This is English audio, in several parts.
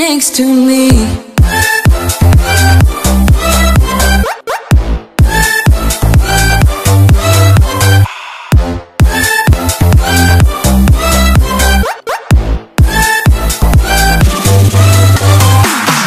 next to me.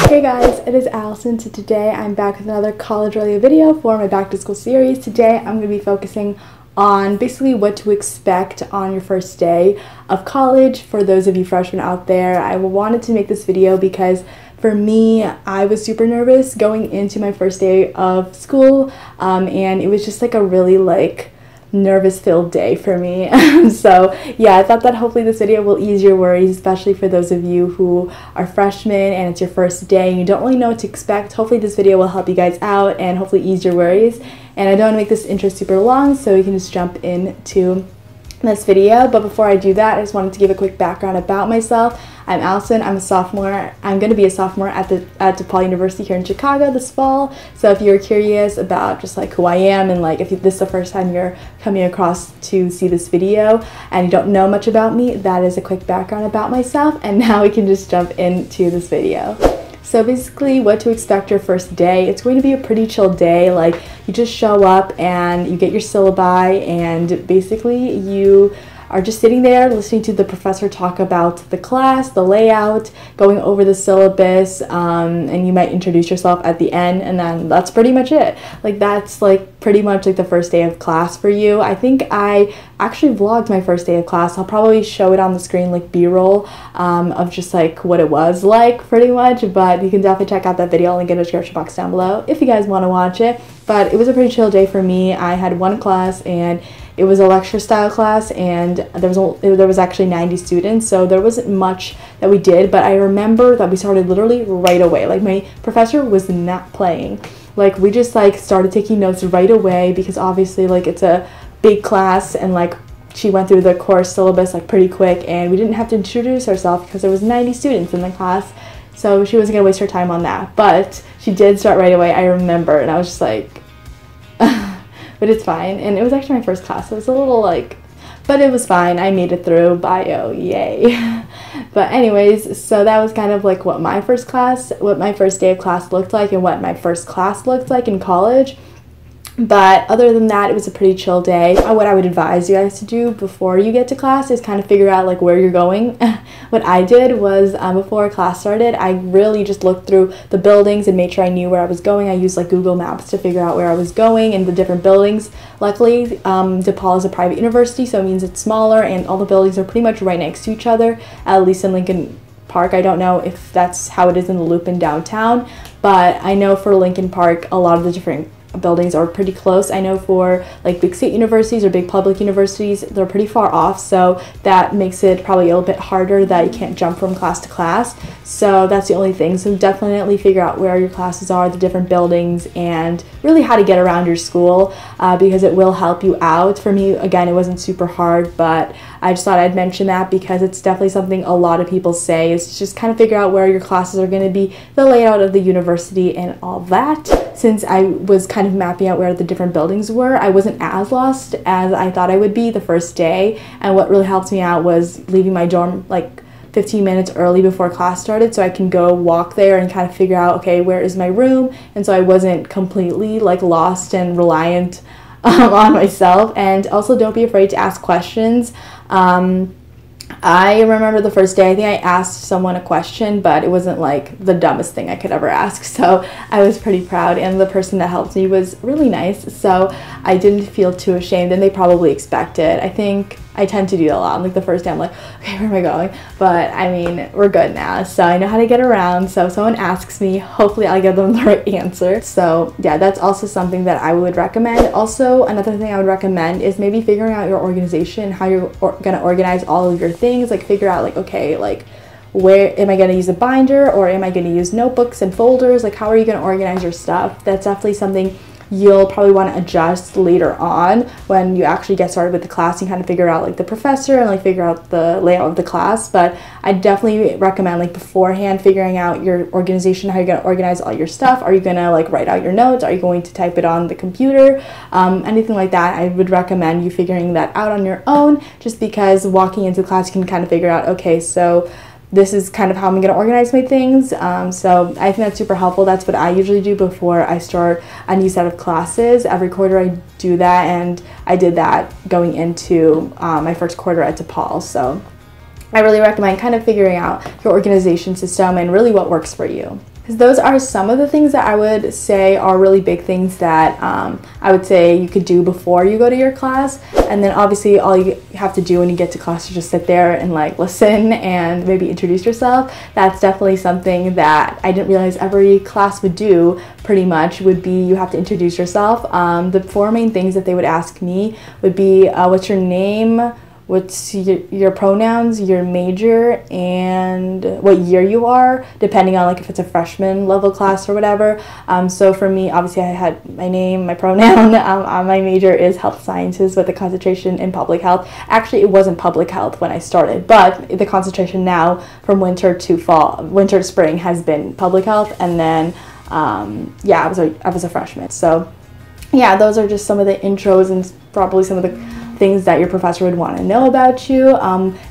Hey guys, it is Allison. So today I'm back with another college related video for my back to school series. Today I'm going to be focusing on basically what to expect on your first day of college. For those of you freshmen out there, I wanted to make this video because for me, I was super nervous going into my first day of school, and it was just like a really nervous filled day for me. So yeah, I thought that hopefully this video will ease your worries, especially for those of you who are freshmen and it's your first day and you don't really know what to expect. Hopefully this video will help you guys out and hopefully ease your worries. And I don't want to make this intro super long, so we can just jump into this video. But before I do that, I just wanted to give a quick background about myself. I'm Allison. I'm a sophomore. I'm going to be a sophomore at DePaul University here in Chicago this fall. So if you're curious about just like who I am and like if this is the first time you're coming across to see this video and you don't know much about me, that is a quick background about myself. And now we can just jump into this video. So basically what to expect your first day. It's going to be a pretty chill day. Like you just show up and you get your syllabi and basically you are just sitting there listening to the professor talk about the class, the layout, going over the syllabus, and you might introduce yourself at the end, and then that's pretty much it. Like that's like pretty much like the first day of class for you. I think I actually vlogged my first day of class. I'll probably show it on the screen like b-roll of just like what it was like pretty much, but you can definitely check out that video. I'll link in the description box down below if you guys want to watch it. But it was a pretty chill day for me. I had one class and it was a lecture style class, and there was actually 90 students, so there wasn't much that we did, but I remember that we started literally right away. Like my professor was not playing. Like we just like started taking notes right away because obviously like it's a big class and like she went through the course syllabus like pretty quick, and we didn't have to introduce ourselves because there was 90 students in the class, so she wasn't gonna waste her time on that. But she did start right away, I remember, and I was just like but it's fine. And it was actually my first class, so it was a little like, but it was fine. I made it through. Bio, yay. But anyways, so that was kind of like what my first day of class looked like and what my first class looked like in college. But other than that, it was a pretty chill day. What I would advise you guys to do before you get to class is kind of figure out like where you're going. What I did was before class started, I really just looked through the buildings and made sure I knew where I was going. I used like Google Maps to figure out where I was going and the different buildings. Luckily, DePaul is a private university, so it means it's smaller and all the buildings are pretty much right next to each other, at least in Lincoln Park. I don't know if that's how it is in the Loop in downtown, but I know for Lincoln Park, a lot of the different buildings are pretty close. I know for like big state universities or big public universities, they're pretty far off, so that makes it probably a little bit harder that you can't jump from class to class. So that's the only thing. So definitely figure out where your classes are, the different buildings, and really how to get around your school because it will help you out. For me, again, it wasn't super hard, but I just thought I'd mention that because it's definitely something a lot of people say, is just kind of figure out where your classes are going to be, the layout of the university and all that. Since I was kind of mapping out where the different buildings were, I wasn't as lost as I thought I would be the first day. And what really helped me out was leaving my dorm like 15 minutes early before class started so I can go walk there and kind of figure out, okay, where is my room? And so I wasn't completely like lost and reliant on myself. And also don't be afraid to ask questions. I remember the first day, I think I asked someone a question, but it wasn't like the dumbest thing I could ever ask, so I was pretty proud, and the person that helped me was really nice, so I didn't feel too ashamed, and they probably expected. I think I tend to do that a lot. Like the first day I'm like, okay, where am I going? But I mean, we're good now, so I know how to get around. So if someone asks me, hopefully I'll give them the right answer. So yeah, that's also something that I would recommend. Also, another thing I would recommend is maybe figuring out your organization, how you're gonna organize all of your things. Like figure out like, okay, like where am I going to use a binder, or am I going to use notebooks and folders? Like how are you going to organize your stuff? That's definitely something you'll probably want to adjust later on when you actually get started with the class and kind of figure out like the professor and like figure out the layout of the class. But I definitely recommend like beforehand figuring out your organization, how you're going to organize all your stuff. Are you going to like write out your notes? Are you going to type it on the computer? Anything like that, I would recommend you figuring that out on your own, just because walking into class you can kind of figure out, okay, so this is kind of how I'm going to organize my things. So I think that's super helpful. That's what I usually do before I start a new set of classes. Every quarter I do that, and I did that going into my first quarter at DePaul. So I really recommend kind of figuring out your organization system and really what works for you. Because those are some of the things that I would say are really big things that I would say you could do before you go to your class. And then obviously all you have to do when you get to class is just sit there and like listen and maybe introduce yourself. That's definitely something that I didn't realize every class would do pretty much, would be you have to introduce yourself. The 4 main things that they would ask me would be what's your name, what's your pronouns, your major, and what year you are, depending on like if it's a freshman level class or whatever. So for me, obviously I had my name, my pronoun. My major is health sciences with a concentration in public health. Actually, it wasn't public health when I started, but the concentration now from winter to spring has been public health. And then yeah, I was a freshman. So yeah, those are just some of the intros and probably some of the things that your professor would want to know about you.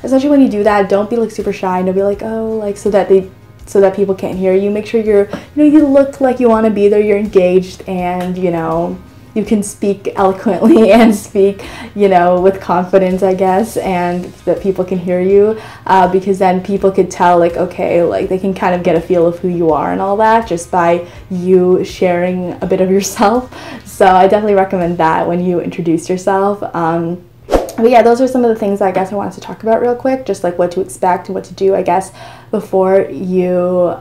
Especially when you do that, don't be like super shy. Don't be like, oh, like so that people can't hear you. Make sure you look like you want to be there. You're engaged, and you can speak eloquently and speak with confidence, I guess, and that people can hear you, because then people could tell like, okay, like they can kind of get a feel of who you are and all that just by you sharing a bit of yourself. So I definitely recommend that when you introduce yourself. But yeah, those are some of the things I guess I wanted to talk about real quick, just like what to expect and what to do, I guess, before you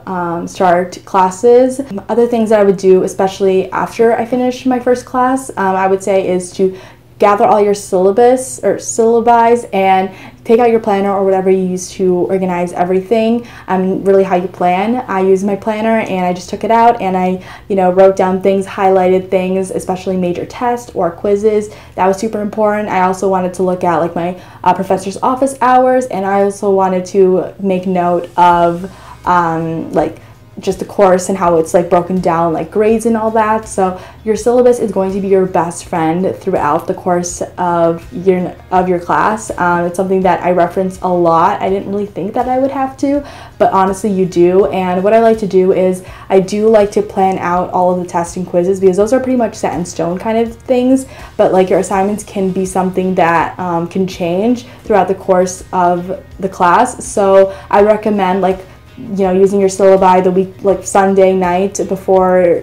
start classes. Other things that I would do, especially after I finish my first class, I would say is to gather all your syllabi and take out your planner or whatever you use to organize everything, really how you plan. I use my planner and I just took it out and I wrote down things, highlighted things, especially major tests or quizzes. That was super important. I also wanted to look at like my professor's office hours, and I also wanted to make note of like just the course and how it's like broken down, like grades and all that. So your syllabus is going to be your best friend throughout the course of your class. It's something that I reference a lot. I didn't really think that I would have to, but honestly you do. And what I like to do is I do like to plan out all of the tests and quizzes, because those are pretty much set in stone kind of things, but like your assignments can be something that can change throughout the course of the class. So I recommend like using your syllabi the week, like Sunday night before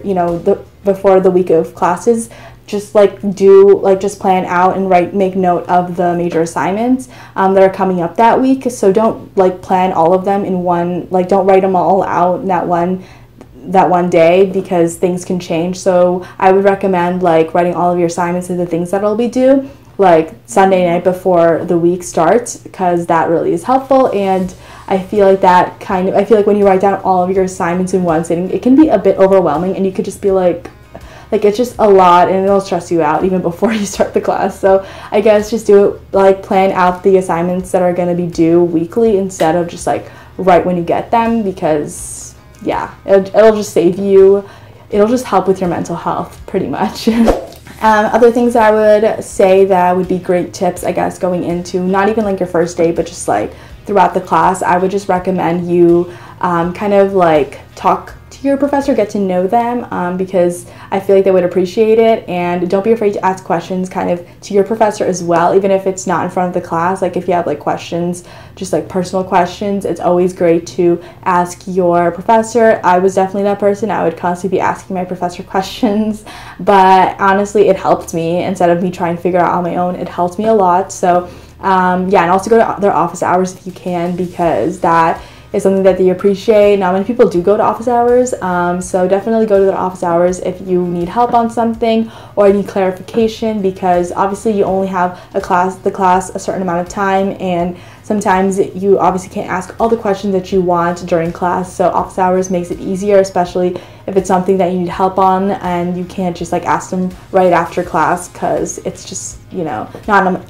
before the week of classes, just just plan out and make note of the major assignments that are coming up that week. So don't like plan all of them in one, like don't write them all out in that one day, because things can change. So I would recommend like writing all of your assignments and the things that'll be due like Sunday night before the week starts, because that really is helpful. And I feel like when you write down all of your assignments in one sitting, it can be a bit overwhelming, and you could just be like it's just a lot, and it'll stress you out even before you start the class. So I guess just do it, like plan out the assignments that are going to be due weekly instead of just like right when you get them, because yeah, it'll just save you, it'll just help with your mental health pretty much. Other things I would say that would be great tips, I guess, going into not even like your first day, but just like throughout the class, I would just recommend you kind of like talk to your professor, get to know them, because I feel like they would appreciate it. And don't be afraid to ask questions kind of to your professor as well, even if it's not in front of the class. Like if you have like questions, just like personal questions, it's always great to ask your professor. I was definitely that person. I would constantly be asking my professor questions, but honestly it helped me. Instead of me trying to figure out on my own, it helped me a lot. So yeah, and also go to their office hours if you can, because that is something that they appreciate. Not many people do go to office hours, so definitely go to their office hours if you need help on something or need clarification, because obviously you only have the class a certain amount of time, and sometimes you obviously can't ask all the questions that you want during class. So office hours makes it easier, especially if it's something that you need help on and you can't just like ask them right after class, because it's just not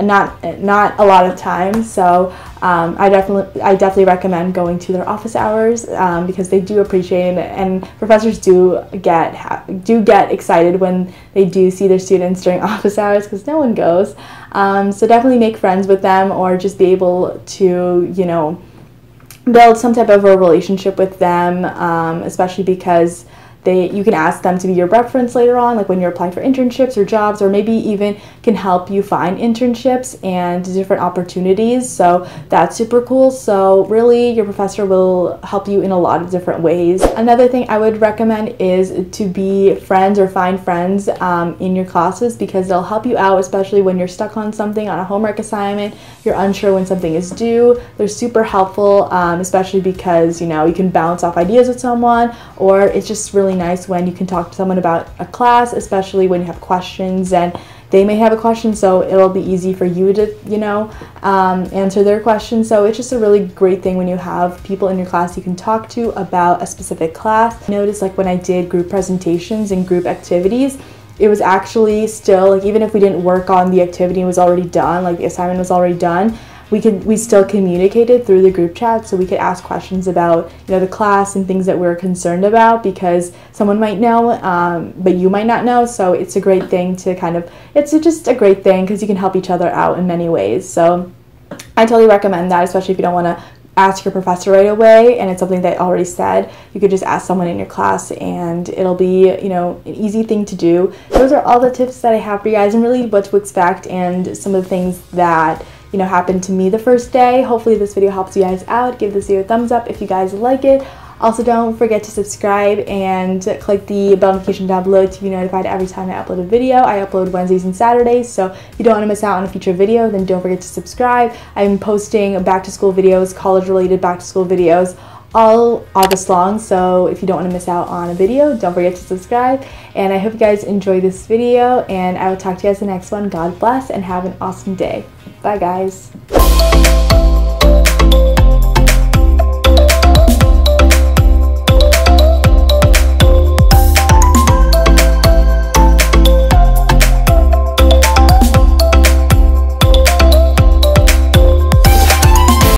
a lot of time. So I definitely recommend going to their office hours, because they do appreciate it, and professors do get excited when they do see their students during office hours, because no one goes. So definitely make friends with them, or just be able to build some type of a relationship with them, especially because you can ask them to be your reference later on, like when you're applying for internships or jobs, or maybe even can help you find internships and different opportunities. So that's super cool. So really, your professor will help you in a lot of different ways. Another thing I would recommend is to be friends or find friends in your classes, because they'll help you out, especially when you're stuck on something, on a homework assignment, you're unsure when something is due. They're super helpful, especially because, you know, you can bounce off ideas with someone, or it's just really nice when you can talk to someone about a class, especially when you have questions and they may have a question, so it'll be easy for you to, you know, answer their questions. So it's just a really great thing when you have people in your class you can talk to about a specific class. I noticed, like, when I did group presentations and group activities, it was actually still, like, even if we didn't work on the activity, it was already done, like the assignment was already done, we still communicated through the group chat, so we could ask questions about, you know, the class and things that we're concerned about, because someone might know, but you might not know. So it's a great thing to it's just a great thing because you can help each other out in many ways. So I totally recommend that, especially if you don't want to ask your professor right away and it's something they already said. You could just ask someone in your class and it'll be, you know, an easy thing to do. Those are all the tips that I have for you guys, and really what to expect and some of the things that, you know, happened to me the first day. Hopefully this video helps you guys out. Give this video a thumbs up if you guys like it. Also, don't forget to subscribe and click the bell notification down below to be notified every time I upload a video. I upload Wednesdays and Saturdays, so if you don't want to miss out on a future video, then don't forget to subscribe. I'm posting back to school videos, college related back to school videos, all August long, so if you don't want to miss out on a video, don't forget to subscribe. And I hope you guys enjoy this video, and I will talk to you guys in the next one. God bless and have an awesome day. Bye guys.